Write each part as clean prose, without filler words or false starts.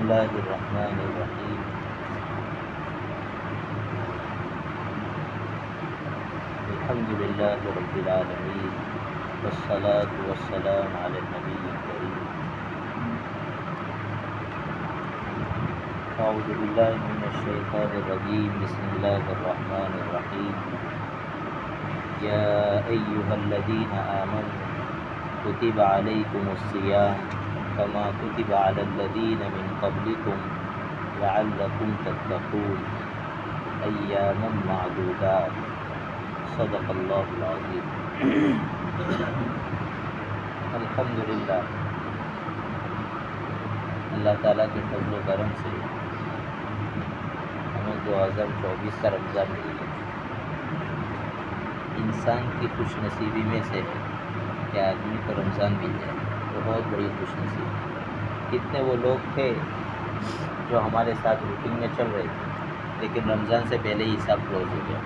الله الرحمن الرحيم الحمد لله رب العالمين والصلاة والسلام على النبي الكريم أعوذ بالله من الشيطان الرجيم بسم الله الرحمن الرحيم يا أيها الذين آمنوا كتب عليكم الصيام كما كتب على الذين من قبلكم لعلكم تتقون أياما معدودات صدق اللہ العظیم۔ الحمدللہ اللہ تعالیٰ کے فضل و کرم سے ہمیں 2024 کا رمضان مل گیا۔ انسان کی خوش نصیبی میں سے ہے کہ آدمی کو رمضان مل جائے، بہت بڑی خوش نصیبی۔ کتنے وہ لوگ تھے جو ہمارے ساتھ روٹین میں چل رہے تھے لیکن رمضان سے پہلے ہی حساب کلوز ہو گیا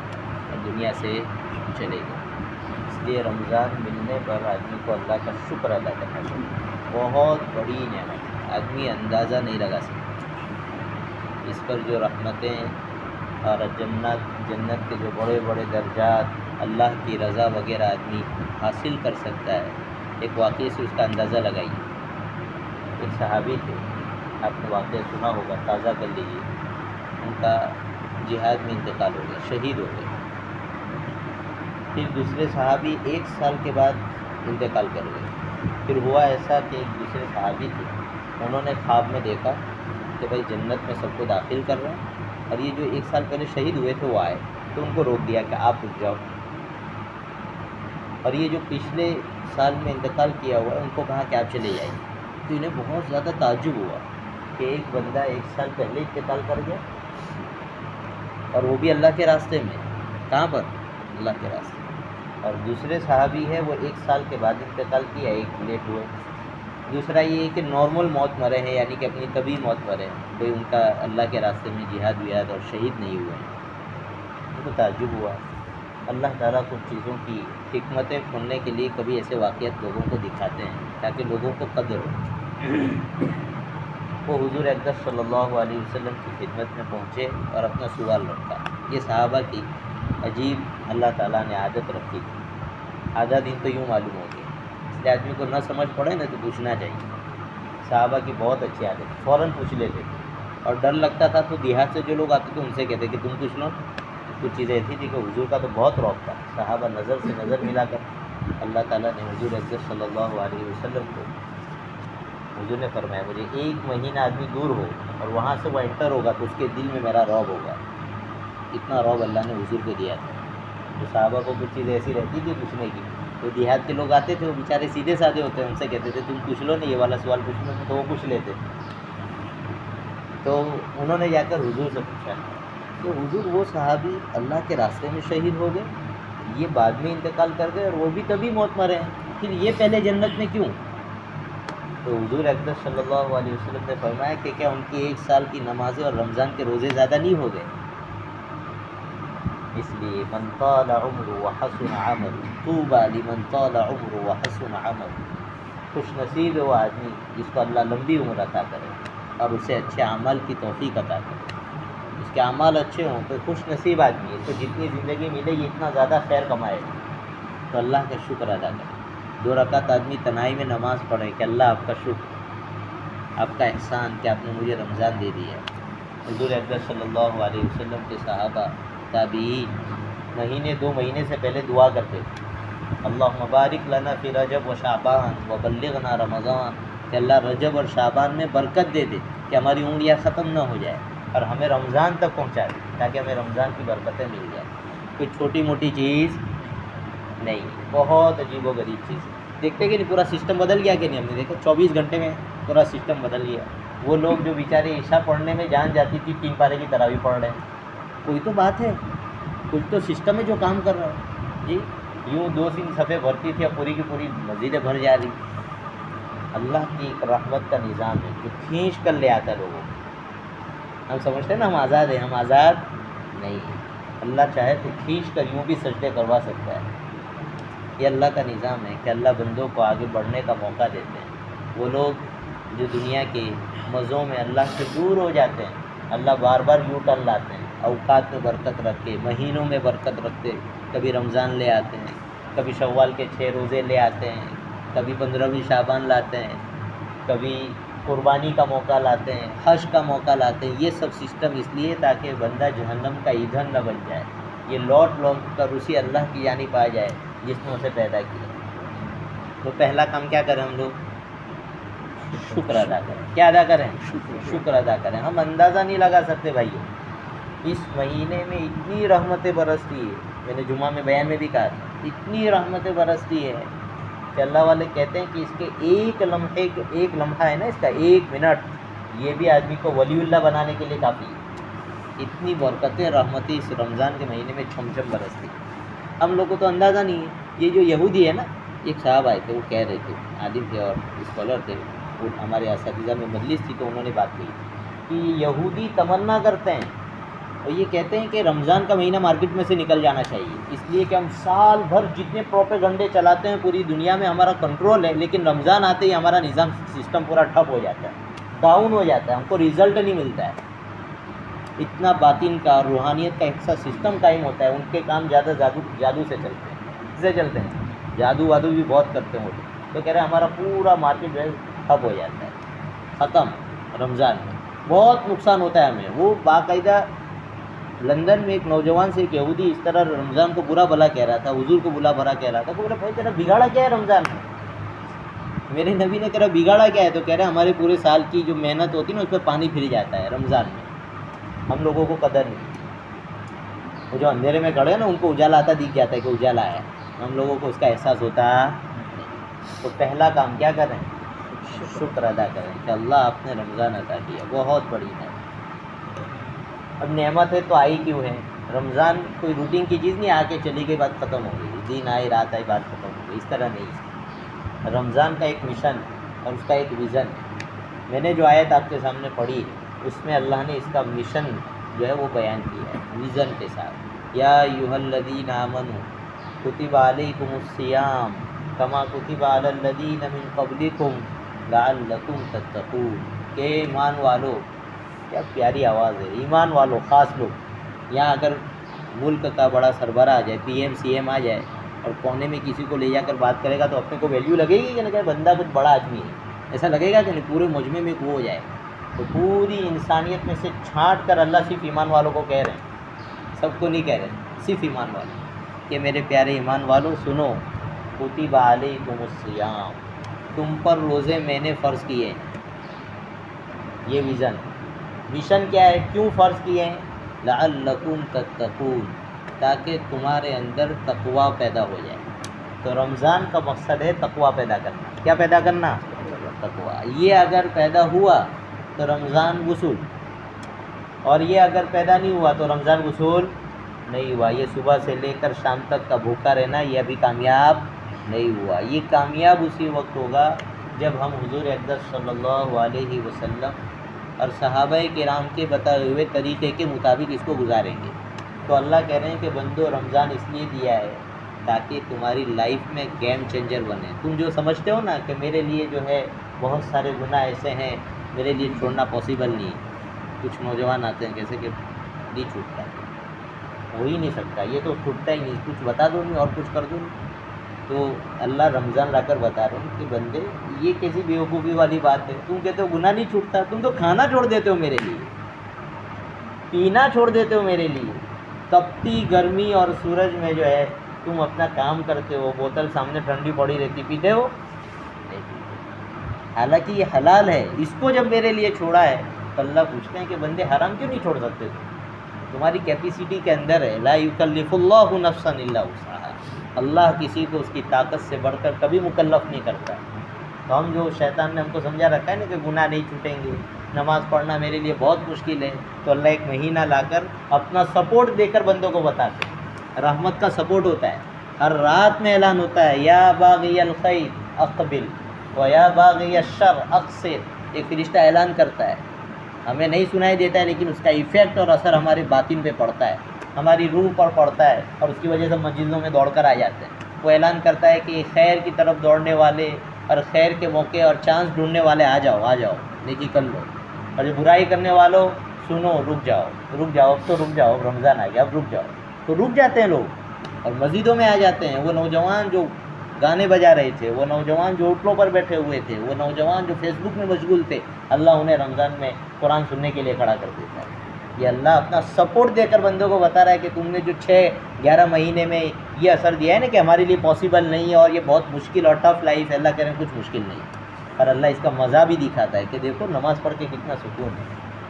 اور دنیا سے چلے گئے۔ اس لیے رمضان ملنے پر آدمی کو اللہ کا شکر ادا کرنا چاہیے، بہت بڑی نعمت، آدمی اندازہ نہیں لگا سکتا۔ اس پر جو رحمتیں اور جنت کے جو بڑے بڑے درجات، اللہ کی رضا وغیرہ آدمی حاصل کر سکتا ہے، ایک واقعے سے اس کا اندازہ لگائیے۔ ایک صحابی تھے، آپ نے واقعہ سنا ہوگا، تازہ کر لیجیے۔ ان کا جہاد میں انتقال ہو گیا، شہید ہو گئے۔ پھر دوسرے صحابی 1 سال کے بعد انتقال کر گئے۔ پھر ہوا ایسا کہ ایک دوسرے صحابی تھے، انہوں نے خواب میں دیکھا کہ بھائی جنت میں سب کو داخل کر رہے ہیں، اور یہ جو 1 سال پہلے شہید ہوئے تھے وہ آئے، تو ان کو روک دیا کہ آپ رک جاؤ۔ اور یہ جو پچھلے سال میں انتقال کیا ہوا ہے ان کو کہا کہ آپ چلے جائیں۔ تو انہیں بہت زیادہ تعجب ہوا کہ ایک بندہ 1 سال پہلے انتقال کر گیا، اور وہ بھی اللہ کے راستے میں۔ کہاں پر؟ اللہ کے راستے میں۔ اور دوسرے صحابی ہے وہ 1 سال کے بعد انتقال کیا، ایک لیٹ ہوئے۔ دوسرا یہ ہے کہ نارمل موت مرے ہیں، یعنی کہ اپنی طبعی موت مرے ہیں، کوئی ان کا اللہ کے راستے میں جہاد ویاد اور شہید نہیں ہوئے ہیں۔ ان کو تعجب ہوا۔ اللہ تعالیٰ کچھ چیزوں کی حکمتیں کھولنے کے لیے کبھی ایسے واقعات لوگوں کو دکھاتے ہیں تاکہ لوگوں کو قدر ہو۔ وہ حضور اقدس صلی اللہ علیہ وسلم کی خدمت میں پہنچے اور اپنا سوال رکھا۔ یہ صحابہ کی عجیب اللہ تعالیٰ نے عادت رکھی تھی۔ آدھا دن تو یوں معلوم ہو گیا، اس لیے آدمی کو نہ سمجھ پڑے نا تو پوچھنا چاہیے۔ صحابہ کی بہت اچھی عادت، فوراً پوچھ لیتے تھے، اور ڈر لگتا تھا تو دیہات سے جو لوگ آتے تھے ان سے کہتے کہ تم پوچھ لو۔ کچھ چیزیں ایسی تھی کہ حضور کا تو بہت رعب تھا، صحابہ نظر سے نظر ملا کر اللہ تعالیٰ نے حضور اقدس صلی اللہ علیہ وسلم کو، حضور نے فرمایا مجھے 1 مہینہ آدمی دور ہو اور وہاں سے وہ انٹر ہوگا تو اس کے دل میں میرا رعب ہوگا۔ اتنا رعب اللہ نے حضور کو دیا تھا۔ تو صحابہ کو کچھ چیزیں ایسی رہتی تھی پوچھنے کی، تو دیہات کے لوگ آتے تھے، وہ بیچارے سیدھے سادھے ہوتے ہیں، ان سے کہتے تھے تم پوچھ لو نا، یہ والا سوال پوچھ لو، تو وہ پوچھ لیتے۔ تو انہوں نے جا کر حضور سے پوچھا کہ حضور وہ صحابی اللہ کے راستے میں شہید ہو گئے، یہ بعد میں انتقال کر گئے اور وہ بھی تبھی موت مرے ہیں، پھر یہ پہلے جنت میں کیوں؟ تو حضور اقدس صلی اللہ علیہ وسلم نے فرمایا کہ کیا ان کی 1 سال کی نمازیں اور رمضان کے روزے زیادہ نہیں ہو گئے؟ اس لیے من طال عمره وحسن عمل طوبى لمن طال عمره وحسن عمل، خوش نصیب ہے وہ آدمی جس کو اللہ لمبی عمر عطا کرے اور اسے اچھے اعمال کی توفیق عطا کرے، اس کے اعمال اچھے ہوں تو خوش نصیب آدمی ہے، اس کو جتنی زندگی ملے گی اتنا زیادہ خیر کمائے گا، تو اللہ کا شکر ادا کرے۔ 2 رکعت آدمی تنہائی میں نماز پڑھے کہ اللہ آپ کا شکر، آپ کا احسان کہ آپ نے مجھے رمضان دے دیا۔ حضور اقدس صلی اللہ علیہ وسلم کے صحابہ تابعین مہینے 2 مہینے سے پہلے دعا کرتے تھے، اللہم بارک لنا فی رجب و شعبان وبلغنا رمضان، کہ اللہ رجب اور شعبان میں برکت دے دے کہ ہماری انگلیاں ختم نہ ہو جائے اور ہمیں رمضان تک پہنچا دے تاکہ ہمیں رمضان کی برکتیں مل جائیں۔ کوئی چھوٹی موٹی چیز نہیں، بہت عجیب و غریب چیز۔ دیکھتے کہ نہیں پورا سسٹم بدل گیا کہ نہیں؟ ہم نے دیکھا 24 گھنٹے میں پورا سسٹم بدل گیا۔ وہ لوگ جو بیچارے عشاء پڑھنے میں جان جاتی تھی 3 پارے کی تراویح پڑھ رہے ہیں، کوئی تو بات ہے، کچھ تو سسٹم ہے جو کام کر رہا ہے جی۔ یوں 2-3 صفحے بھرتی تھی، اب پوری کی پوری مسجدیں بھر جا رہی۔ اللہ کی ایک رحمت کا نظام ہے جو کھینچ کر لے آتا ہے لوگوں کو۔ ہم سمجھتے ہیں نا ہم آزاد ہیں، ہم آزاد نہیں ہیں۔ اللہ چاہے تو کھینچ کر یوں بھی سجدے کروا سکتا ہے۔ یہ اللہ کا نظام ہے کہ اللہ بندوں کو آگے بڑھنے کا موقع دیتے ہیں۔ وہ لوگ جو دنیا کے مزوں میں اللہ سے دور ہو جاتے ہیں، اللہ بار بار یوں ٹرن لاتے ہیں، اوقات میں برکت رکھ کے، مہینوں میں برکت رکھتے، کبھی رمضان لے آتے ہیں، کبھی شوال کے 6 روزے لے آتے ہیں، کبھی 15ویں شعبان لاتے ہیں، کبھی قربانی کا موقع لاتے ہیں، حج کا موقع لاتے ہیں۔ یہ سب سسٹم اس لیے تاکہ بندہ جہنم کا ایندھن نہ بن جائے، یہ لوٹ کر اسی اللہ کی جانب آ جائے جس نے اسے پیدا کیا۔ تو پہلا کام کیا کریں ہم لوگ؟ شکر ادا کریں۔ کیا ادا کریں؟ شکر ادا کریں۔ ہم اندازہ نہیں لگا سکتے بھائیو، اس مہینے میں اتنی رحمتیں برستی ہے، میں نے جمعہ میں بیان میں بھی کہا تھا، اتنی رحمتیں برستی ہے کہ اللہ والے کہتے ہیں کہ اس کے ایک لمحہ ہے نا، اس کا 1 منٹ، یہ بھی آدمی کو ولی اللہ بنانے کے لیے کافی ہے۔ اتنی برکتیں رحمتیں اس رمضان کے مہینے میں چھم چھم برستی۔ ہم لوگ کو تو اندازہ نہیں ہے۔ یہ جو یہودی ہے نا، ایک صاحب آئے تھے، وہ کہہ رہے تھے، عالم تھے اور اسکالر تھے، وہ ہمارے اساتذہ میں مجلس تھی، تو انہوں نے بات کہی کہ یہودی تمنا کرتے ہیں اور یہ کہتے ہیں کہ رمضان کا مہینہ مارکیٹ میں سے نکل جانا چاہیے، اس لیے کہ ہم سال بھر جتنے پروپیگنڈے چلاتے ہیں پوری دنیا میں ہمارا کنٹرول ہے، لیکن رمضان آتے ہی ہمارا نظام سسٹم پورا ٹھپ ہو جاتا ہے، ڈاؤن ہو جاتا ہے، ہم کو رزلٹ نہیں ملتا ہے۔ اتنا باطن کا اور روحانیت کا ایسا سسٹم قائم ہوتا ہے، ان کے کام زیادہ جادو سے چلتے ہیں، سے چلتے ہیں، جادو وادو بھی بہت کرتے ہیں وہ لوگ۔ تو کہہ رہے ہیں ہمارا پورا مارکیٹ جو ہے ٹھپ ہو جاتا ہے، ختم رمضان میں، بہت نقصان ہوتا ہے ہمیں۔ وہ باقاعدہ لندن میں ایک نوجوان سے ایک یہودی اس طرح رمضان کو برا بھلا کہہ رہا تھا، حضور کو برا بھلا کہہ رہا تھا، تو بولے بھائی تیرا بگاڑا کیا ہے رمضان میں؟ میرے نبی نے کہا بگاڑا کیا ہے؟ تو کہہ رہے ہمارے پورے سال کی جو محنت ہوتی ہے نا، اس پہ پانی پھر جاتا ہے رمضان میں، ہم لوگوں کو قدر نہیں۔ وہ جو اندھیرے میں کھڑے ہیں نا، ان کو اجالا آتا دکھ جاتا ہے کہ اجالا ہے، ہم لوگوں کو اس کا احساس ہوتا ہے۔ تو پہلا کام کیا کریں؟ شکر ادا کریں کہ اللہ آپ نے رمضان عطا کیا، بہت بڑی نعمت۔ اب نعمت ہے تو آئی کیوں ہے؟ رمضان کوئی روٹین کی چیز نہیں، آ کے چلی گئی بات ختم ہو گئی، دن آئی رات آئی بات ختم ہو گئی، اس طرح نہیں۔ رمضان کا ایک مشن اور اس کا ایک ویژن، میں نے جو آیت آپ کے سامنے پڑھی اس میں اللہ نے اس کا مشن جو ہے وہ بیان کیا ہے ویژن کے ساتھ۔ یا ایھا الذین آمنوا کتب علیکم الصیام کما کتب علی الذین من قبلکم لعلکم تتقون، کہ ایمان والو، کیا پیاری آواز ہے، ایمان والو خاص لوگ۔ یہاں اگر ملک کا بڑا سربراہ آ جائے، پی ایم سی ایم آ جائے اور کونے میں کسی کو لے جا کر بات کرے گا تو اپنے کو ویلیو لگے گی کہ نہیں کہ بندہ کچھ بڑا آدمی ہے؟ ایسا لگے گا کہ نہیں؟ پورے مجمع میں وہ ہو جائے۔ تو پوری انسانیت میں سے چھانٹ کر اللہ صرف ایمان والوں کو کہہ رہے ہیں، سب کو نہیں کہہ رہے، صرف ایمان والوں، کہ میرے پیارے ایمان والوں سنو، کتب علیکم الصیام، تم پر روزے میں نے فرض کیے ہیں۔ یہ ویژن، مشن کیا ہے؟ کیوں فرض کیے ہیں؟ لعلکم تتقون، تاکہ تمہارے اندر تقوی پیدا ہو جائے۔ تو رمضان کا مقصد ہے تقوی پیدا کرنا۔ کیا پیدا کرنا؟ تقوی۔ یہ اگر پیدا ہوا تو رمضان وصول، اور یہ اگر پیدا نہیں ہوا تو رمضان وصول نہیں ہوا۔ یہ صبح سے لے کر شام تک کا بھوکا رہنا، یہ ابھی کامیاب نہیں ہوا۔ یہ کامیاب اسی وقت ہوگا جب ہم حضور اقدس صلی اللہ علیہ وسلم اور صحابہ کرام کے بتائے ہوئے طریقے کے مطابق اس کو گزاریں گے۔ تو اللہ کہہ رہے ہیں کہ بندو، رمضان اس لیے دیا ہے تاکہ تمہاری لائف میں گیم چینجر بنے۔ تم جو سمجھتے ہو نا کہ میرے لیے جو ہے بہت سارے گناہ ایسے ہیں میرے لیے چھوڑنا پاسبل نہیں ہے، کچھ نوجوان آتے ہیں کیسے کہ نہیں چھوٹتا، ہو ہی نہیں سکتا، یہ تو چھوٹتا ہی نہیں، کچھ بتا دو نہیں اور کچھ کر دو نہیں۔ تو اللہ رمضان لا کر بتا رہے ہیں کہ بندے یہ کیسی بیوقوفی والی بات ہے، تم کہتے ہو گناہ نہیں چھوٹتا، تم تو کھانا چھوڑ دیتے ہو میرے لیے، پینا چھوڑ دیتے ہو میرے لیے، تپتی گرمی اور سورج میں جو ہے تم اپنا کام کرتے ہو، بوتل سامنے ٹھنڈی پڑی رہتی، پیتے ہو نہیں پیتے۔ حالانکہ یہ حلال ہے، اس کو جب میرے لیے چھوڑا ہے تو اللہ پوچھتے ہیں کہ بندے حرام کیوں نہیں چھوڑ سکتے تمہاری کیپیسٹی کے اندر ہے۔ لا یکلف اللہ نفسا الا وسعها، اللہ کسی کو اس کی طاقت سے بڑھ کر کبھی مکلف نہیں کرتا۔ تو ہم جو شیطان نے ہم کو سمجھا رکھا ہے نا کہ گناہ نہیں چھوٹیں گے، نماز پڑھنا میرے لیے بہت مشکل ہے، تو اللہ ایک مہینہ لا کر اپنا سپورٹ دے کر بندوں کو بتاتے ہیں۔ رحمت کا سپورٹ ہوتا ہے، ہر رات میں اعلان ہوتا ہے، یا باغی الخیر اقبل و یا باغی الشر اقصر، ایک فرشتہ اعلان کرتا ہے، ہمیں نہیں سنائی دیتا ہے لیکن اس کا ایفیکٹ اور اثر ہمارے باطن پہ پڑتا ہے، ہماری روح پر پڑتا ہے، اور اس کی وجہ سے مسجدوں میں دوڑ کر آ جاتے ہیں۔ وہ اعلان کرتا ہے کہ خیر کی طرف دوڑنے والے اور خیر کے موقع اور چانس ڈھونڈنے والے آ جاؤ نیکی کر لو، اور جو برائی کرنے والوں سنو رک جاؤ اب تو رک جاؤ، اب رمضان آ گیا اب رک جاؤ، تو رک جاتے ہیں لوگ اور مسجدوں میں آ جاتے ہیں۔ وہ نوجوان جو گانے بجا رہے تھے، وہ نوجوان جو ہوٹلوں پر بیٹھے ہوئے تھے، وہ نوجوان جو فیس بک میں مشغول تھے، اللہ انہیں رمضان میں قرآن سننے کے لیے کھڑا کر دیتا ہے۔ یہ اللہ اپنا سپورٹ دے کر بندوں کو بتا رہا ہے کہ تم نے جو 6-11 مہینے میں یہ اثر دیا ہے نا کہ ہمارے لیے پاسبل نہیں ہے اور یہ بہت مشکل اور ٹف لائف ہے، اللہ کہہ رہے ہیں کچھ مشکل نہیں ہے، اور اللہ اس کا مزہ بھی دکھاتا ہے کہ دیکھو نماز پڑھ کے کتنا سکون ہے،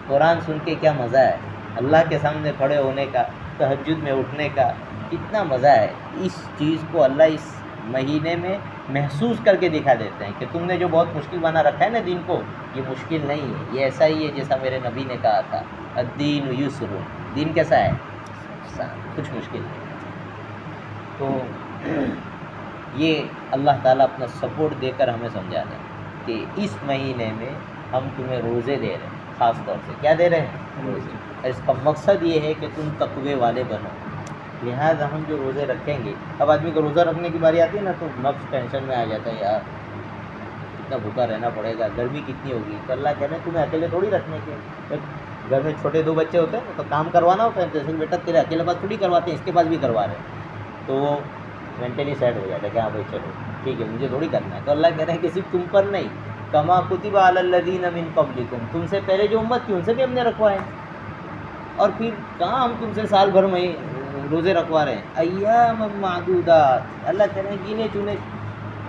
قرآن سن کے کیا مزہ ہے، اللہ کے سامنے کھڑے ہونے کا، تہجد میں اٹھنے کا کتنا مزہ ہے۔ اس چیز کو اللہ اس مہینے میں محسوس کر کے دکھا دیتے ہیں کہ تم نے جو بہت مشکل بنا رکھا ہے نا دین کو، یہ مشکل نہیں ہے، یہ ایسا ہی ہے جیسا میرے نبی نے کہا تھا، الدین یسر، دین کیسا ہے؟ آسان، کچھ مشکل نہیں۔ تو یہ اللہ تعالیٰ اپنا سپورٹ دے کر ہمیں سمجھا رہے ہیں کہ اس مہینے میں ہم تمہیں روزے دے رہے ہیں، خاص طور سے کیا دے رہے ہیں؟ روزے۔ اس کا مقصد یہ ہے کہ تم تقوی والے بنو، لہٰذا ہم جو روزے رکھیں گے، اب آدمی کو روزہ رکھنے کی باری آتی ہے نا تو نفس ٹینشن میں آ جاتا ہے، یار کتنا بھوکا رہنا پڑے گا، گرمی کتنی ہوگی، تو اللہ کہہ رہے ہیں تمہیں اکیلے تھوڑی رکھنے کے، گھر میں چھوٹے 2 بچے ہوتے ہیں نا تو کام کروانا ہوتا ہے، جیسے بیٹا تیرے اکیلے پاس تھوڑی کرواتے ہیں، اس کے پاس بھی کروا رہے ہیں، تو وہ مینٹلی سیٹ ہو جاتا ہے کہ ہاں بھائی چلو ٹھیک ہے مجھے تھوڑی کرنا ہے۔ تو اللہ کہہ رہے ہیں کہ صرف تم پر نہیں، کما کتب علی الذین من قبلکم، تم سے پہلے جو امت تھی ان سے بھی ہم نے رکھوائے ہیں، اور پھر کہاں ہم تم سے سال بھر میں روزے رکھوا رہے ہیں، ایام معدودات، اللہ کہہ رہے ہیں گنے چنے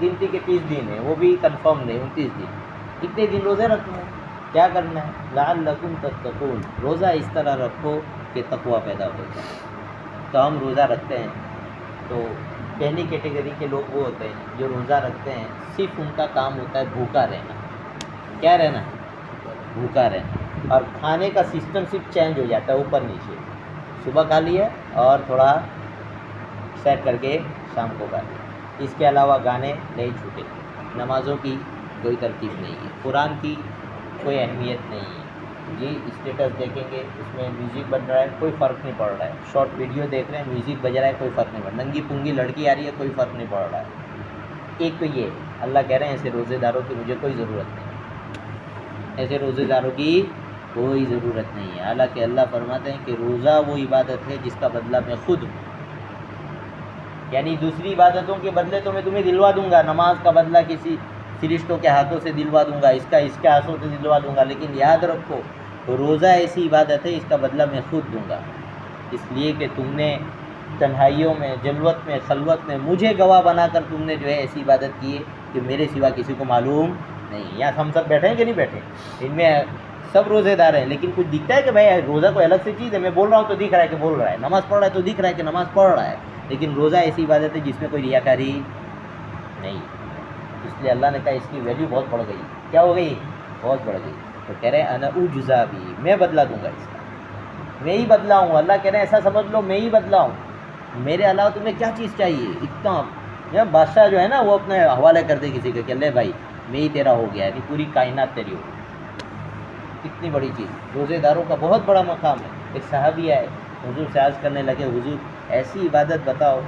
گنتی کے 30 دن ہیں، وہ بھی کنفرم نہیں 29 دن، اتنے دن روزے رکھنا ہے، کیا کرنا ہے؟ لعلکم تتقون، روزہ اس طرح رکھو کہ تقوی پیدا ہو جائے۔ تو ہم روزہ رکھتے ہیں تو پہلی کیٹیگری کے لوگ وہ ہوتے ہیں جو روزہ رکھتے ہیں، صرف ان کا کام ہوتا ہے بھوکا رہنا، کیا رہنا؟ بھوکا رہنا، اور کھانے کا سسٹم صرف چینج ہو جاتا ہے اوپر نیچے، صبح کھا لیا اور تھوڑا سیٹ کر کے شام کو کھا لیا، اس کے علاوہ گانے نہیں چھوٹے، نمازوں کی کوئی ترتیب نہیں ہے، قرآن کی کوئی اہمیت نہیں ہے، جی اسٹیٹس دیکھیں گے اس میں میوزک بج رہا ہے کوئی فرق نہیں پڑ رہا ہے، شارٹ ویڈیو دیکھ رہے ہیں میوزک بج رہا ہے کوئی فرق نہیں پڑ رہا ہے، ننگی پنگی لڑکی آ رہی ہے کوئی فرق نہیں پڑ رہا ہے۔ ایک تو یہ اللہ کہہ رہے ہیں ایسے روزے داروں کی مجھے کوئی ضرورت نہیں، ایسے روزے داروں کی کوئی ضرورت نہیں ہے، حالانکہ اللہ فرماتے ہیں کہ روزہ وہ عبادت ہے جس کا بدلہ میں خود ہوں، یعنی دوسری عبادتوں کے بدلے تو میں تمہیں دلوا دوں گا، نماز کا بدلہ کسی فرشتوں کے ہاتھوں سے دلوا دوں گا، اس کے ہاتھوں سے دلوا دوں گا، لیکن یاد رکھو روزہ ایسی عبادت ہے اس کا بدلہ میں خود دوں گا، اس لیے کہ تم نے تنہائیوں میں، جلوت میں، خلوت میں مجھے گواہ بنا کر تم نے جو ہے ایسی عبادت کی ہے کہ میرے سوا کسی کو معلوم نہیں۔ یہاں ہم سب بیٹھے ہیں کہ نہیں بیٹھے؟ ان میں سب روزے دار ہیں، لیکن کچھ دکھتا ہے کہ بھائی روزہ کوئی الگ سی چیز ہے، میں بول رہا ہوں تو دکھ رہا ہے کہ بول رہا ہے، نماز پڑھ رہا ہے تو دکھ رہا ہے کہ نماز پڑھ رہا ہے، لیکن روزہ ایسی عبادت ہے جس میں کوئی ریاکاری نہیں، اس لیے اللہ نے کہا اس کی ویلیو بہت بڑھ گئی، کیا ہو گئی؟ بہت بڑھ گئی، تو کہہ رہے ہیں انا اجزا بھی، میں بدلا دوں گا اس کا، میں ہی بدلا ہوں، اللہ کہہ رہے ہیں ایسا سمجھ لو میں ہی بدلا ہوں، میرے علاوہ تمہیں کیا چیز چاہیے؟ اتنا بادشاہ جو ہے نا وہ اپنے حوالے کر دے کسی کا کہ لے بھائی میں ہی تیرا ہو گیا، یعنی پوری کائنات تیری ہو گئی، کتنی بڑی چیز، روزے داروں کا بہت بڑا مقام ہے۔ ایک صحابی آئے حضور سے عرض کرنے لگے حضور ایسی عبادت بتاؤ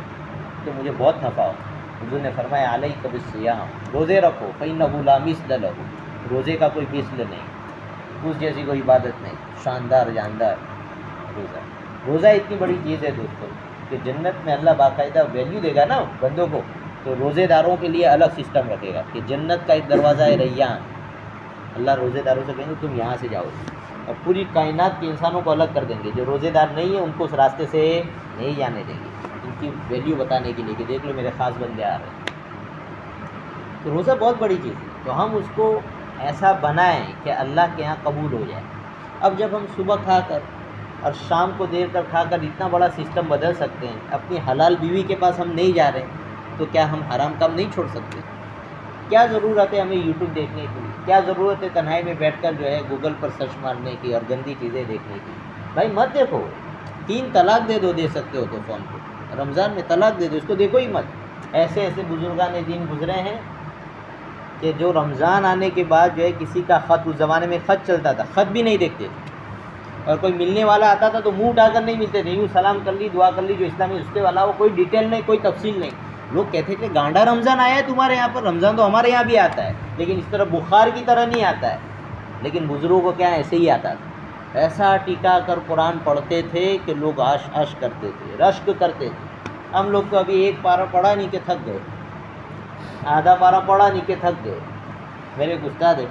کہ مجھے بہت نفع ہو، حضور نے فرمایا علیک بالصیام، روزے رکھو فإنہ لا مثل لہ، روزے کا کوئی مثل نہیں، اس جیسی کوئی عبادت نہیں، شاندار جاندار روزہ۔ روزہ اتنی بڑی چیز ہے دوستو کہ جنت میں اللہ باقاعدہ ویلیو دے گا نا بندوں کو، تو روزے داروں کے لیے الگ سسٹم رکھے گا کہ جنت کا ایک دروازہ ہے ریان، اللہ روزے داروں سے کہیں گے تم یہاں سے جاؤ، اور پوری کائنات کے انسانوں کو الگ کر دیں گے، جو روزے دار نہیں ہیں ان کو اس راستے سے نہیں جانے دیں گے، ان کی ویلیو بتانے کے لیے کہ دیکھ لو میرے خاص بندے آ رہے ہیں۔ تو روزہ بہت بڑی چیز ہے، تو ہم اس کو ایسا بنائیں کہ اللہ کے ہاں قبول ہو جائے۔ اب جب ہم صبح کھا کر اور شام کو دیر تک کھا کر اتنا بڑا سسٹم بدل سکتے ہیں، اپنی حلال بیوی کے پاس ہم نہیں جا رہے ہیں، تو کیا ہم حرام کام نہیں چھوڑ سکتے؟ کیا ضرورت ہے ہمیں یوٹیوب دیکھنے کی؟ کیا ضرورت ہے تنہائی میں بیٹھ کر جو ہے گوگل پر سرچ مارنے کی اور گندی چیزیں دیکھنے کی؟ بھائی مت دیکھو، 3 طلاق دے سکتے ہو تو فون کو، رمضان میں طلاق دے دو، اس کو دیکھو ہی مت۔ ایسے ایسے بزرگان دین گزرے ہیں کہ جو رمضان آنے کے بعد جو ہے کسی کا خط، اس زمانے میں خط چلتا تھا، خط بھی نہیں دیکھتے تھے، اور کوئی ملنے والا آتا تھا تو منہ اٹھا کر نہیں ملتے تھے، یوں سلام کر لی، دعا کر لی، جو اسلامی اس کے علاوہ کوئی ڈیٹیل نہیں، کوئی تفصیل نہیں، لوگ کہتے تھے گانڈا رمضان آیا ہے تمہارے یہاں پر، رمضان تو ہمارے یہاں بھی آتا ہے لیکن اس طرح بخار کی طرح نہیں آتا ہے. لیکن بزرگوں کو کیا ایسے ہی آتا تھا، ایسا ٹکا کر قرآن پڑھتے تھے کہ لوگ عش عش کرتے تھے، رشک کرتے تھے. ہم لوگ تو ابھی ایک پارہ پڑھا نہیں کہ تھک گئے، آدھا پارہ پڑھا نہیں کہ تھک گئے. میرے ایک استاد ہے،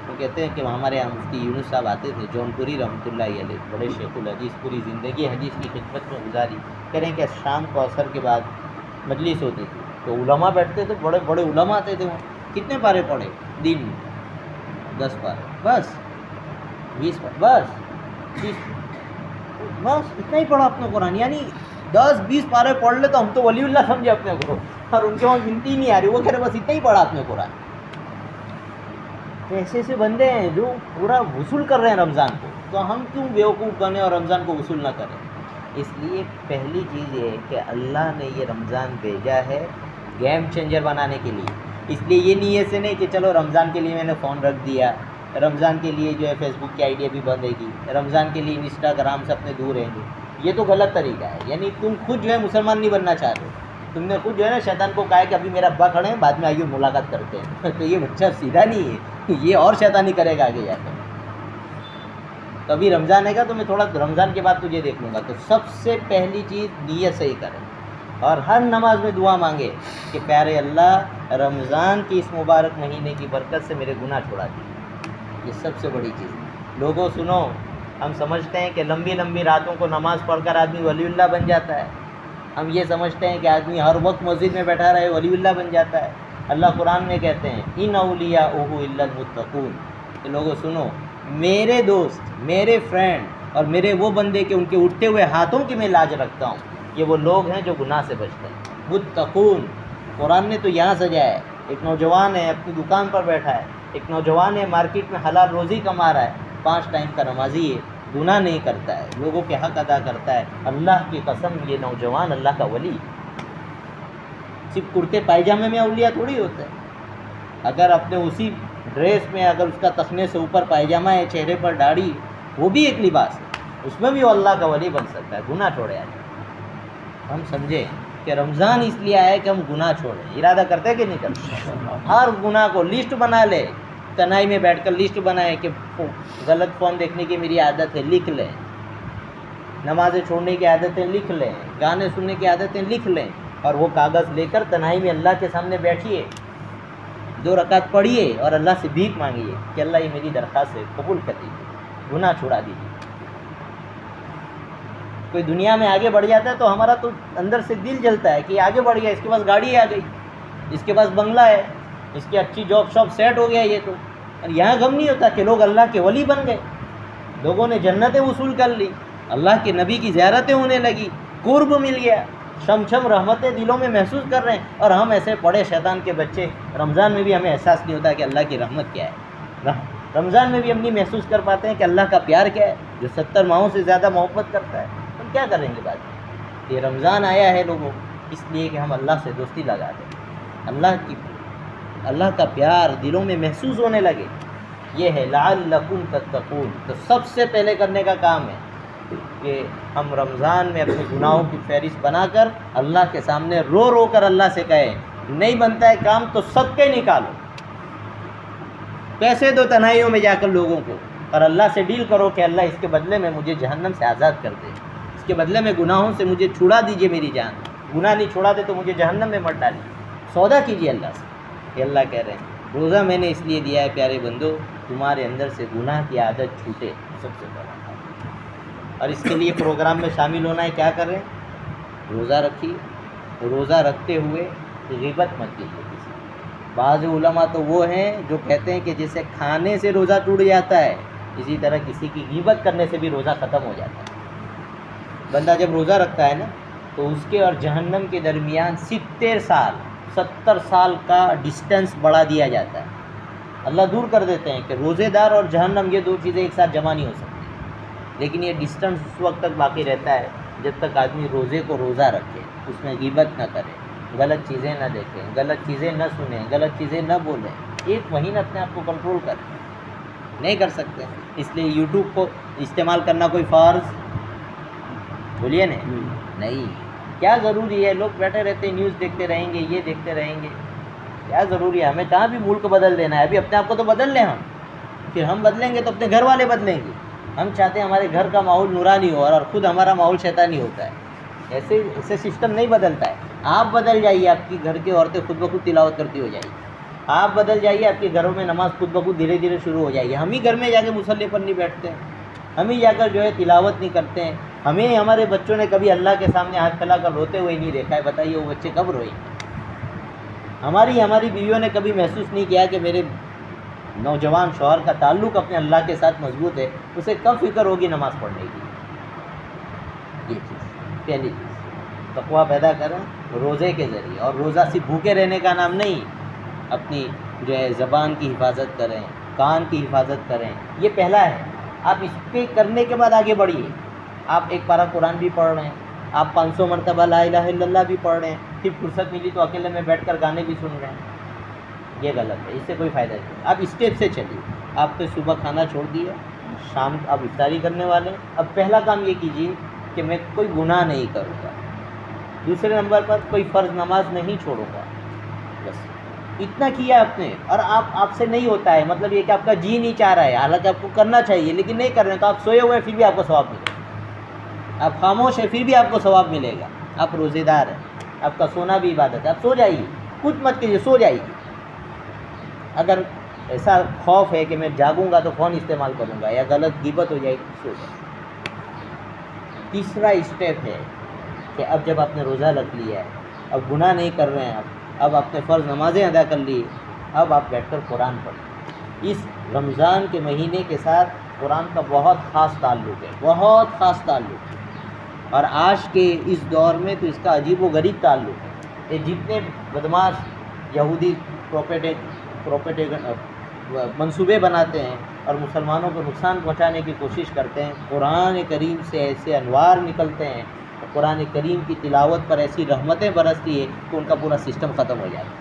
وہ کہتے ہیں کہ ہمارے یہاں مفتی یونس صاحب آتے تھے جون پوری رحمۃ اللہ علیہ، بڑے شیخ الحدیث، پوری زندگی حدیث کی خدمت میں گزاری. کہہ رہے ہیں کہ شام کو عصر کے بعد مجلس ہوتی تھی تو علماء بیٹھتے تھے، بڑے بڑے علماء آتے تھے. وہاں کتنے پارے پڑھے دن میں؟ 10 پارے بس، 20 پارے بس، 30 بس، اتنا ہی پڑھا اپنے قرآن. یعنی 10-20 پارے پڑھ لے تو ہم تو ولی اللہ سمجھے اپنے کو، اور ان کے وہاں گنتی ہی نہیں آ رہی. وہ کہہ رہے بس اتنا ہی پڑھا اپنے قرآن. ایسے ایسے بندے ہیں جو پورا وصول کر رہے ہیں رمضان کو، تو ہم کیوں بیوقوف بنے اور رمضان کو وصول نہ کریں؟ اس لیے پہلی چیز یہ ہے کہ اللہ نے یہ رمضان بھیجا ہے گیم چینجر بنانے کے لیے. اس لیے یہ نیت سے نہیں کہ چلو رمضان کے لیے میں نے فون رکھ دیا، رمضان کے لیے جو ہے فیس بک کی آئی ڈی بھی بند رہے گی، رمضان کے لیے انسٹاگرام سے اپنے دور رہیں گے. یہ تو غلط طریقہ ہے. یعنی تم خود جو ہے مسلمان نہیں بننا چاہ رہے. تم نے خود جو ہے نا شیطان کو کہا ہے کہ ابھی میرا ابا کھڑے ہیں، بعد میں آئیے ملاقات کرتے ہیں. تو یہ بچہ سیدھا نہیں ہے، یہ اور شیطانی کرے گا آگے جا کر. تو ابھی رمضان ہے گا تو میں تھوڑا رمضان کے بعد تجھے دیکھ لوں گا. تو سب سے پہلی چیز نیت صحیح کریں، اور ہر نماز میں دعا مانگے کہ پیارے اللہ رمضان کی اس مبارک مہینے کی برکت سے میرے گناہ چھڑا دیجیے. یہ سب سے بڑی چیز ہے. لوگوں سنو، ہم سمجھتے ہیں کہ لمبی لمبی راتوں کو نماز پڑھ کر آدمی ولی اللہ بن جاتا ہے. ہم یہ سمجھتے ہیں کہ آدمی ہر وقت مسجد میں بیٹھا رہے ولی اللہ بن جاتا ہے. اللہ قرآن میں کہتے ہیں ان اولیاءہ الا المتقون، کہ لوگوں سنو، میرے دوست، میرے فرینڈ اور میرے وہ بندے کہ ان کے اٹھتے ہوئے ہاتھوں کی میں لاج رکھتا ہوں، یہ وہ لوگ ہیں جو گناہ سے بچتے ہیں. متقون قرآن نے تو یہاں سجایا ہے. ایک نوجوان ہے اپنی دکان پر بیٹھا ہے، ایک نوجوان ہے مارکیٹ میں حلال روزی کما رہا ہے، 5 ٹائم کا نمازی ہے، گناہ نہیں کرتا ہے، لوگوں کے حق ادا کرتا ہے. اللہ کی قسم یہ نوجوان اللہ کا ولی. صرف کرتے پائجامے میں اولیاء تھوڑی ہوتا ہے. اگر اپنے اسی ڈریس میں اگر اس کا تخنے سے اوپر پائجامہ ہے، چہرے پر داڑھی، وہ بھی ایک لباس ہے، اس میں بھی وہ اللہ کا ولی بن سکتا ہے. گناہ چھوڑے آج ہم سمجھیں کہ رمضان اس لیے آئے کہ ہم گناہ چھوڑیں. ارادہ کرتے ہیں کہ نہیں کرتے؟ ہر گناہ کو لسٹ بنا لے، تنہائی میں بیٹھ کر لسٹ بنائے کہ غلط فون دیکھنے کی میری عادت ہے، لکھ لیں. نمازیں چھوڑنے کی عادتیں لکھ لیں، گانے سننے کی عادتیں لکھ لیں، اور وہ کاغذ لے کر تنہائی میں اللہ کے سامنے بیٹھیے، 2 رکعت پڑھیے اور اللہ سے بھیک مانگیے کہ اللہ یہ میری درخواست ہے، قبول کر دیجیے، گناہ چھڑا دیجیے. کوئی دنیا میں آگے بڑھ جاتا ہے تو ہمارا تو اندر سے دل جلتا ہے کہ یہ آگے بڑھ گیا، اس کے پاس گاڑی آ گئی، اس کے پاس بنگلہ ہے، اس کی اچھی جاب شاپ سیٹ ہو گیا. یہ تو اور یہاں غم نہیں ہوتا کہ لوگ اللہ کے ولی بن گئے، لوگوں نے جنتیں وصول کر لی، اللہ کے نبی کی زیارتیں ہونے لگی، قرب مل گیا، شم شم رحمتیں دلوں میں محسوس کر رہے ہیں. اور ہم ایسے پڑے شیطان کے بچے، رمضان میں بھی ہمیں احساس نہیں ہوتا کہ اللہ کی رحمت کیا ہے. رمضان میں بھی ہم نہیں محسوس کر پاتے ہیں کہ اللہ کا پیار کیا ہے، جو 70 ماہوں سے زیادہ محبت کرتا ہے. ہم کیا کریں گے بعد؟ یہ رمضان آیا ہے لوگوں اس لیے کہ ہم اللہ سے دوستی لگا دیں، اللہ کا پیار دلوں میں محسوس ہونے لگے. یہ ہے لعلکم تتقون. تو سب سے پہلے کرنے کا کام ہے کہ ہم رمضان میں اپنے گناہوں کی فہرست بنا کر اللہ کے سامنے رو رو کر اللہ سے کہیں، نہیں بنتا ہے کام تو صدقے نکالو، پیسے دو تنہائیوں میں جا کر لوگوں کو، اور اللہ سے ڈیل کرو کہ اللہ اس کے بدلے میں مجھے جہنم سے آزاد کر دے، اس کے بدلے میں گناہوں سے مجھے چھڑا دیجئے میری جان. گناہ نہیں چھڑا دے تو مجھے جہنم میں مت ڈالیے. سودا کیجیے اللہ سے. کہ اللہ کہہ رہے ہیں روزہ میں نے اس لیے دیا ہے پیارے بندو، تمہارے اندر سے گناہ کی عادت چھوٹے. سب سے پہلا، اور اس کے لیے پروگرام میں شامل ہونا ہے. کیا کریں؟ روزہ رکھیے. روزہ رکھتے ہوئے غیبت مت کیجیے کسی. بعض علماء تو وہ ہیں جو کہتے ہیں کہ جیسے کھانے سے روزہ ٹوٹ جاتا ہے، اسی طرح کسی کی غیبت کرنے سے بھی روزہ ختم ہو جاتا ہے. بندہ جب روزہ رکھتا ہے نا تو اس کے اور جہنم کے درمیان 70 سال کا ڈسٹنس بڑھا دیا جاتا ہے. اللہ دور کر دیتے ہیں کہ روزے دار اور جہنم یہ 2 چیزیں ایک ساتھ جمع نہیں ہو سکتی. لیکن یہ ڈسٹنس اس وقت تک باقی رہتا ہے جب تک آدمی روزے کو روزہ رکھے، اس میں غیبت نہ کرے، غلط چیزیں نہ دیکھیں، غلط چیزیں نہ سنیں، غلط چیزیں نہ بولیں. 1 مہینہ اپنے آپ کو کنٹرول کریں. نہیں کر سکتے اس لیے یوٹیوب کو استعمال کرنا کوئی فرض بولیے نہیں. کیا ضروری ہے؟ لوگ بیٹھے رہتے ہیں نیوز دیکھتے رہیں گے، یہ دیکھتے رہیں گے، کیا ضروری ہے؟ ہمیں کہاں بھی ملک بدل دینا ہے، ابھی اپنے آپ کو تو بدل لیں ہم، پھر ہم بدلیں گے تو اپنے گھر والے بدلیں گے۔ ہم چاہتے ہیں ہمارے گھر کا ماحول نورانی ہو اور خود ہمارا ماحول شیطانی ہوتا ہے، ایسے سسٹم نہیں بدلتا ہے۔ آپ بدل جائیے، آپ کی گھر کی عورتیں خود بخود تلاوت کرتی ہو جائیں گی، آپ بدل جائیے، آپ کے گھروں میں نماز خود بخود دھیرے دھیرے شروع ہو جائے گی۔ ہم ہی گھر میں جا کے مصلی پر نہیں بیٹھتے ہیں، ہم ہی جا کر جو ہے تلاوت نہیں کرتے ہیں، ہمیں ہمارے بچوں نے کبھی اللہ کے سامنے ہاتھ پھیلا کر روتے ہوئے نہیں دیکھا ہے، بتائیے وہ بچے کب روئیں گے؟ ہماری بیویوں نے کبھی محسوس نہیں کیا کہ میرے نوجوان شوہر کا تعلق اپنے اللہ کے ساتھ مضبوط ہے، اسے کب فکر ہوگی نماز پڑھنے کی؟ یہ چیز پہلی چیز، تقویٰ پیدا کریں روزے کے ذریعے، اور روزہ صرف بھوکے رہنے کا نام نہیں، اپنی جو ہے زبان کی حفاظت کریں، کان کی حفاظت کریں، یہ پہلا ہے۔ آپ اس پہ کرنے کے بعد آگے بڑھیے، آپ ایک پارہ قرآن بھی پڑھ رہے ہیں، آپ 500 مرتبہ لا الہ الا اللہ بھی پڑھ رہے ہیں، پھر فرصت ملی تو اکیلے میں بیٹھ کر گانے بھی سن رہے ہیں، یہ غلط ہے، اس سے کوئی فائدہ نہیں۔ آپ اسٹیپ سے چلیے، آپ نے صبح کھانا چھوڑ دیا، شام آپ افطاری کرنے والے ہیں، اب پہلا کام یہ کیجیے کہ میں کوئی گناہ نہیں کروں گا، دوسرے نمبر پر کوئی فرض نماز نہیں چھوڑوں گا، بس اتنا کیا آپ نے، اور آپ سے نہیں ہوتا ہے، مطلب یہ کہ آپ کا جی نہیں چاہ رہا ہے، حالانکہ آپ کو کرنا چاہیے لیکن نہیں کر رہے ہیں، تو آپ سوئے ہوئے ہیں پھر بھی آپ کو ثواب ملے گا، آپ خاموش ہیں پھر بھی آپ کو ثواب ملے گا، آپ روزے دار ہیں، آپ کا سونا بھی عبادت ہے، آپ سو جائیے، کچھ مت کیجیے، سو جائیے۔ اگر ایسا خوف ہے کہ میں جاگوں گا تو فون استعمال کروں گا یا غلط غیبت ہو جائے گی، سو جائے۔ تیسرا اسٹیپ ہے کہ اب جب آپ نے روزہ رکھ لیا ہے، اب گناہ نہیں کر رہے ہیں، اب آپ نے فرض نمازیں ادا کر لی، اب آپ بیٹھ کر قرآن پڑھیں۔ اس رمضان کے مہینے کے ساتھ قرآن کا بہت خاص تعلق ہے، بہت خاص تعلق ہے، اور آج کے اس دور میں تو اس کا عجیب و غریب تعلق ہے۔ یہ جتنے بدماش یہودی منصوبے بناتے ہیں اور مسلمانوں کو نقصان پہنچانے کی کوشش کرتے ہیں، قرآن کریم سے ایسے انوار نکلتے ہیں، قرآن کریم کی تلاوت پر ایسی رحمتیں برستی ہے کہ ان کا پورا سسٹم ختم ہو جاتا ہے۔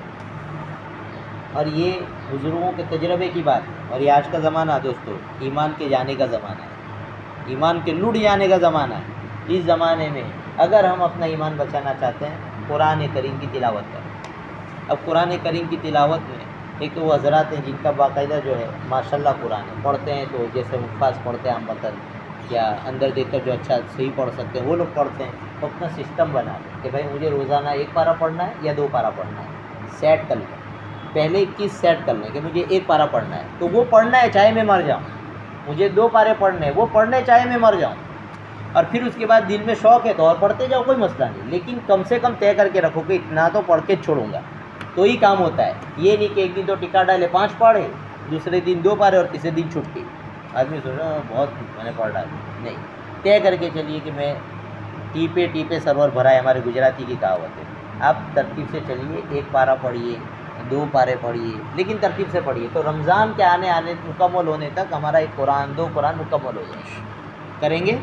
اور یہ بزرگوں کے تجربے کی بات ہے، اور یہ آج کا زمانہ دوستو ایمان کے جانے کا زمانہ ہے، ایمان کے لٹ جانے کا زمانہ ہے۔ اس زمانے میں اگر ہم اپنا ایمان بچانا چاہتے ہیں، قرآن کریم کی تلاوت کریں۔ اب قرآن کریم کی تلاوت میں ایک تو وہ حضرات ہیں جن کا باقاعدہ جو ہے ماشاءاللہ قرآن ہے، پڑھتے ہیں تو جیسے حفاظ پڑھتے ہیں ہم مطلب، یا اندر دیکھ کر جو اچھا صحیح پڑھ سکتے ہیں وہ لوگ پڑھتے ہیں، تو اپنا سسٹم بنا لیں کہ بھائی مجھے روزانہ 1 پارہ پڑھنا ہے یا 2 پارہ پڑھنا ہے، سیٹ کر لیں، پہلے 21 سیٹ کر لیں کہ مجھے 1 پارہ پڑھنا ہے، تو وہ پڑھنا ہے چاہے میں مر جاؤں، مجھے 2 پارے پڑھنے ہیں، وہ پڑھنے چاہے میں مر جاؤں، اور پھر اس کے بعد دل میں شوق ہے تو اور پڑھتے جاؤ، کوئی مسئلہ نہیں، لیکن کم سے کم طے کر کے رکھو کہ اتنا تو پڑھ کے چھوڑوں گا، تو ہی کام ہوتا ہے۔ یہ نہیں کہ ایک دن تو ٹکا ڈالے 5 پڑھے، دوسرے دن 2 پارے اور تیسرے دن چھٹی، آدمی سوچ رہا بہت میں نے پڑھ ڈالی، نہیں، طے کر کے چلیے کہ میں ٹیپے سرور بھرائے، ہمارے گجراتی کی کہاوت ہے، آپ ترتیب سے چلیے، 1 پارہ پڑھیے، 2 پارے پڑھیے، لیکن ترتیب سے پڑھیے، تو رمضان کے آنے مکمل ہونے تک ہمارا 1 قرآن 2 قرآن مکمل ہو جائے، کریں گے۔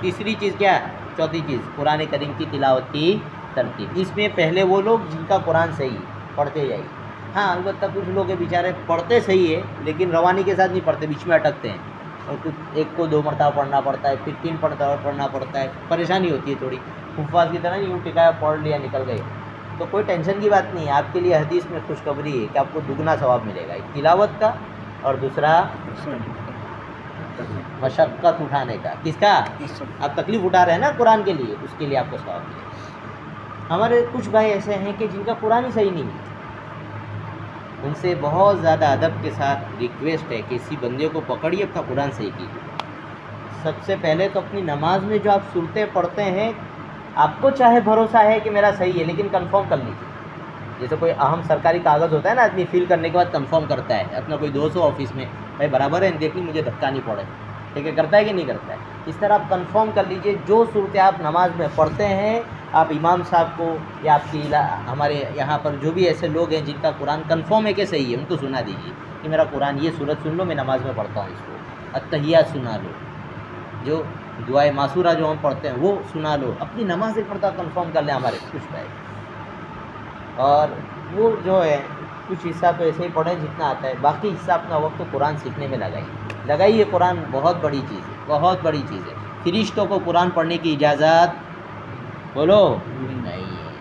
تیسری چیز کیا ہے؟ چوتھی چیز قرآن کریم کی تلاوت کی ترتیب، اس میں پہلے وہ لوگ جن کا قرآن صحیح ہے پڑھتے جائیے، ہاں البتہ کچھ لوگ ہیں بیچارے پڑھتے صحیح ہے لیکن روانی کے ساتھ نہیں پڑھتے، بیچ میں اٹکتے ہیں، اور کچھ ایک کو 2 مرتبہ پڑھنا پڑتا ہے، پھر 3 مرتبہ پڑھنا پڑتا ہے، پریشانی ہوتی ہے تھوڑی، حفاظ کی طرح یوں ٹکایا پڑھ لیا نکل گئے، تو کوئی ٹینشن کی بات نہیں ہے، آپ کے لیے حدیث میں خوشخبری ہے کہ آپ کو دگنا ثواب ملے گا، ایک تلاوت کا اور دوسرا مشقت اٹھانے کا، کس کا؟ آپ تکلیف اٹھا رہے ہیں نا قرآن کے لیے، اس کے لیے آپ کو ثواب ملے گا۔ ہمارے کچھ بھائی ایسے ہیں کہ جن کا قرآن ہی صحیح نہیں ہے، ان سے بہت زیادہ ادب کے ساتھ ریکویسٹ ہے کہ اسی بندے کو پکڑیے، اپنا قرآن صحیح کیجیے۔ سب سے پہلے تو اپنی نماز میں جو آپ صورتیں پڑھتے ہیں، آپ کو چاہے بھروسہ ہے کہ میرا صحیح ہے لیکن کنفرم کر لیجیے، جیسے کوئی اہم سرکاری کاغذ ہوتا ہے نا، آدمی فل کرنے کے بعد کنفرم کرتا ہے، اپنا کوئی دوست ہو آفس میں، بھائی برابر ہے دیکھ لی مجھے دھکا نہیں پڑے، ٹھیک ہے، کرتا ہے کہ نہیں کرتا ہے، اس طرح آپ کنفرم کر لیجئے، جو صورتیں آپ نماز میں پڑھتے ہیں، آپ امام صاحب کو یا آپ کی ہمارے یہاں پر جو بھی ایسے لوگ ہیں جن کا قرآن کنفرم ہے کہ صحیح ہے، ان کو سنا دیجیے کہ میرا قرآن یہ صورت سن لو، میں نماز میں پڑھتا ہوں، اس کو التحیات سنا لو، جو دعائے معصورہ جو ہم پڑھتے ہیں وہ سنا لو، اپنی نماز ایک مرتبہ کنفرم کر لیں ہمارے کچھ بھائی، اور وہ جو ہے کچھ حصہ تو ایسے ہی پڑھیں جتنا آتا ہے، باقی حصہ اپنا وقت قرآن سیکھنے میں لگائیے، قرآن بہت بڑی چیز ہے، بہت بڑی چیز ہے، فرشتوں کو قرآن پڑھنے کی اجازت بولو نہیں ہے.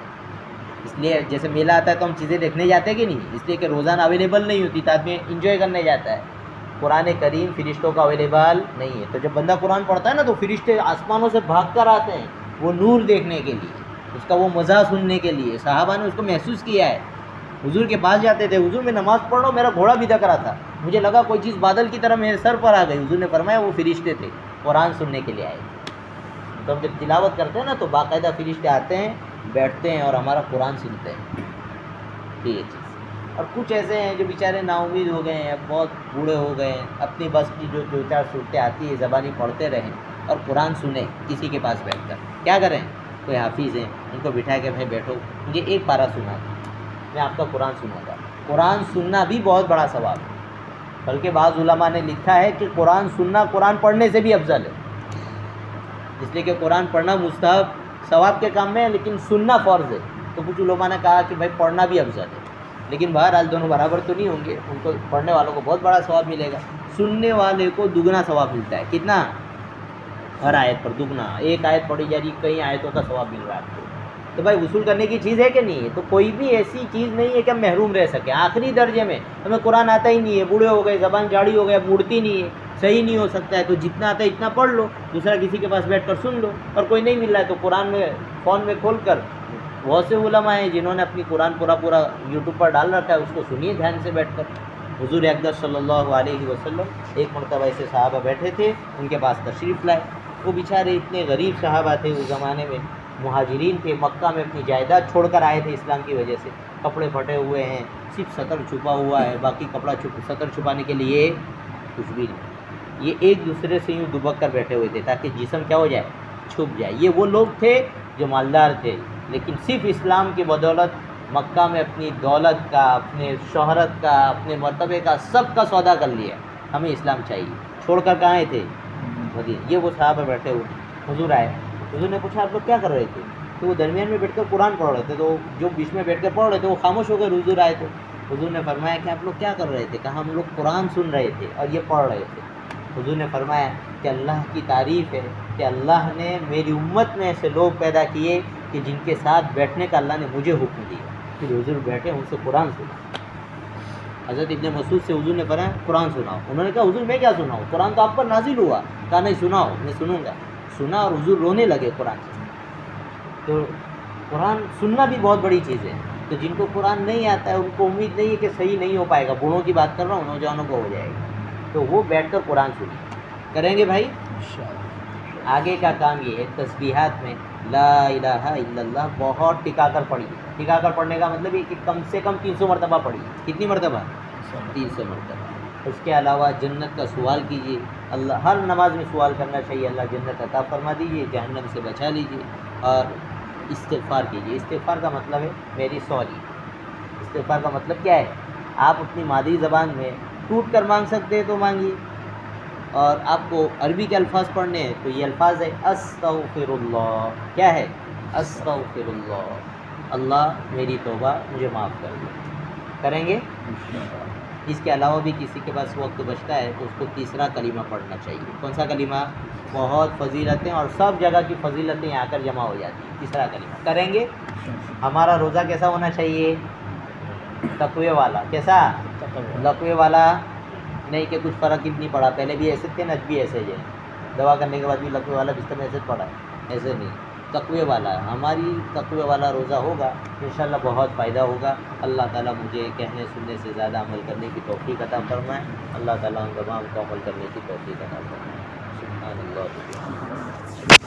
اس لیے جیسے میلہ آتا ہے تو ہم چیزیں دیکھنے جاتے ہیں کہ نہیں, اس لیے کہ روزانہ اویلیبل نہیں ہوتی, تو آدمی انجوائے کرنے جاتا ہے. قرآن کریم فرشتوں کا اویلیبل نہیں ہے, تو جب بندہ قرآن پڑھتا ہے نا تو فرشتے آسمانوں سے بھاگ کر آتے ہیں وہ نور دیکھنے کے لیے, اس کا وہ مزہ سننے کے لیے. صحابہ نے اس کو محسوس کیا ہے. حضور کے پاس جاتے تھے, حضور میں نماز پڑھ رہا ہوں, میرا گھوڑا بھی دھک رہا تھا, مجھے لگا کوئی چیز بادل کی طرح میرے سر پر آ گئی. حضور نے فرمایا وہ فرشتے تھے, قرآن سننے کے لیے آئے تھے. تو ہم جب تلاوت کرتے ہیں نا تو باقاعدہ فرشتے آتے ہیں, بیٹھتے ہیں اور ہمارا قرآن سنتے ہیں. یہ چیز. اور کچھ ایسے ہیں جو بیچارے نا امید ہو گئے ہیں, بہت بوڑھے ہو گئے ہیں, اپنی بس کی جو دو چار صورتیں آتی ہے زبانی پڑھتے رہیں اور قرآن سنیں کسی کے پاس بیٹھ کر. کیا کریں, کوئی حافظ ہیں ان کو بٹھا کے بھائی بیٹھو مجھے ایک پارہ سنا, میں آپ کا قرآن سنوں گا. قرآن سننا بھی بہت بڑا ثواب ہے, بلکہ بعض علماء نے لکھا ہے کہ قرآن سننا قرآن پڑھنے سے بھی افضل ہے. اس لیے کہ قرآن پڑھنا مستحب ثواب کے کام میں ہے, لیکن سننا فرض ہے. تو کچھ علماء نے کہا کہ بھائی پڑھنا بھی افضل ہے, لیکن بہرحال دونوں برابر تو نہیں ہوں گے. ان کو پڑھنے والوں کو بہت بڑا ثواب ملے گا, سننے والے کو دگنا ثواب ملتا ہے. کتنا؟ ہر آیت پر دگنا. ایک آیت پڑھی جا رہی, کئی آیتوں کا ثواب مل رہا ہے آپ کو. تو بھائی وصول کرنے کی چیز ہے کہ نہیں ہے؟ تو کوئی بھی ایسی چیز نہیں ہے کہ ہم محروم رہ سکیں. آخری درجے میں ہمیں قرآن آتا ہی نہیں ہے, بوڑھے ہو گئے, زبان جاڑی ہو گیا, مڑتی نہیں ہے, صحیح نہیں ہو سکتا ہے, تو جتنا آتا ہے اتنا پڑھ لو, دوسرا کسی کے پاس بیٹھ کر سن لو. اور کوئی نہیں مل رہا ہے تو قرآن میں فون میں کھول کر, بہت سے علماء ہیں جنہوں نے اپنی قرآن پورا یوٹیوب پر ڈال رکھا ہے, اس کو سنیے دھیان سے بیٹھ کر. حضور اقدس صلی اللہ علیہ وسلم ایک مرتبہ ایسے صحابہ بیٹھے تھے, ان کے پاس تشریف لائے. وہ بیچارے اتنے غریب صحابہ تھے اس زمانے میں, مہاجرین تھے, مکہ میں اپنی جائیداد چھوڑ کر آئے تھے اسلام کی وجہ سے. کپڑے پھٹے ہوئے ہیں, صرف سطر چھپا ہوا ہے, باقی کپڑا سطر چھپانے کے لیے کچھ بھی نہیں. یہ ایک دوسرے سے یوں دبک کر بیٹھے ہوئے تھے تاکہ جسم کیا ہو جائے, چھپ جائے. یہ وہ لوگ تھے جو مالدار تھے, لیکن صرف اسلام کی بدولت مکہ میں اپنی دولت کا, اپنے شہرت کا, اپنے مرتبے کا, سب کا سودا کر لیا. ہمیں اسلام چاہیے, چھوڑ کر کہاں آئے تھے؟ مدینہ. یہ وہ صحابہ بیٹھے ہوئے. حضور آئے, حضور نے پوچھا آپ لوگ کیا کر رہے تھے؟ تو وہ درمیان میں بیٹھ کر قرآن پڑھ رہے تھے. تو جو بیچ میں بیٹھ کر پڑھ رہے تھے وہ خاموش ہو گئے. حضور آئے تو حضور نے فرمایا کہ آپ لوگ کیا کر رہے تھے؟ کہا ہم لوگ قرآن سن رہے تھے اور یہ پڑھ رہے تھے. حضور نے فرمایا کہ اللہ کی تعریف ہے کہ اللہ نے میری امت میں ایسے لوگ پیدا کیے کہ جن کے ساتھ بیٹھنے کا اللہ نے مجھے حکم دیا. پھر حضور بیٹھے, ان سے قرآن سنا. حضرت ابن مسعود سے حضور نے فرمایا قرآن سناؤ. انہوں نے کہا حضور میں کیا سناؤں, قرآن تو آپ پر نازل ہوا. کہا نہیں سناؤ, میں سنوں گا. سنا اور حضور رونے لگے قرآن سے. تو قرآن سننا بھی بہت بڑی چیز ہے. تو جن کو قرآن نہیں آتا ہے ان کو امید نہیں ہے کہ صحیح نہیں ہو پائے گا. بوڑھوں کی بات کر رہا ہوں, نوجوانوں کو ہو جائے گا. تو وہ بیٹھ کر قرآن سنیں. کریں گے بھائی؟ آگے کا کام یہ ہے, تسبیحات میں لا الہ الا اللہ بہت ٹکا کر پڑھیے. ٹکا کر پڑھنے کا مطلب یہ کہ کم سے کم 300 مرتبہ پڑھیے. کتنی مرتبہ؟ 300 مرتبہ. اس کے علاوہ جنت کا سوال کیجیے. اللہ ہر نماز میں سوال کرنا چاہیے, اللہ جنت عطا فرما دیجیے, جہنم سے بچا لیجیے. اور استغفار کیجیے. استغفار کا مطلب ہے میری سوری. استغفار کا مطلب کیا ہے؟ آپ اپنی مادری زبان میں ٹوٹ کر مانگ سکتے ہیں تو مانگیے, اور آپ کو عربی کے الفاظ پڑھنے ہیں تو یہ الفاظ ہے استغفر اللہ. کیا ہے؟ استغفر اللہ. اللہ میری توبہ, مجھے معاف کر دو. کریں گے؟ اس کے علاوہ بھی کسی کے پاس وقت بچتا ہے تو اس کو تیسرا کلمہ پڑھنا چاہیے. کون سا کلمہ؟ بہت فضیلتیں اور سب جگہ کی فضیلتیں آ کر جمع ہو جاتی ہیں. تیسرا کلمہ کریں گے. ہمارا روزہ کیسا ہونا چاہیے؟ تقوی والا. کیسا؟ تقوی والا نہیں کہ کچھ فرق نہیں پڑا, پہلے بھی ایسے تھے نا اب بھی ایسے جائیں, دوا کرنے کے بعد بھی لقوے والا بستر میں ایسے پڑا ہے, ایسے نہیں. تقوی والا, ہماری تقوی والا روزہ ہوگا انشاءاللہ بہت فائدہ ہوگا. اللہ تعالیٰ مجھے کہنے سننے سے زیادہ عمل کرنے کی توفیق عطا فرمائے. اللہ تعالیٰ ہم تمام کو عمل کرنے کی توفیق عطا فرمائے. سبحان اللہ.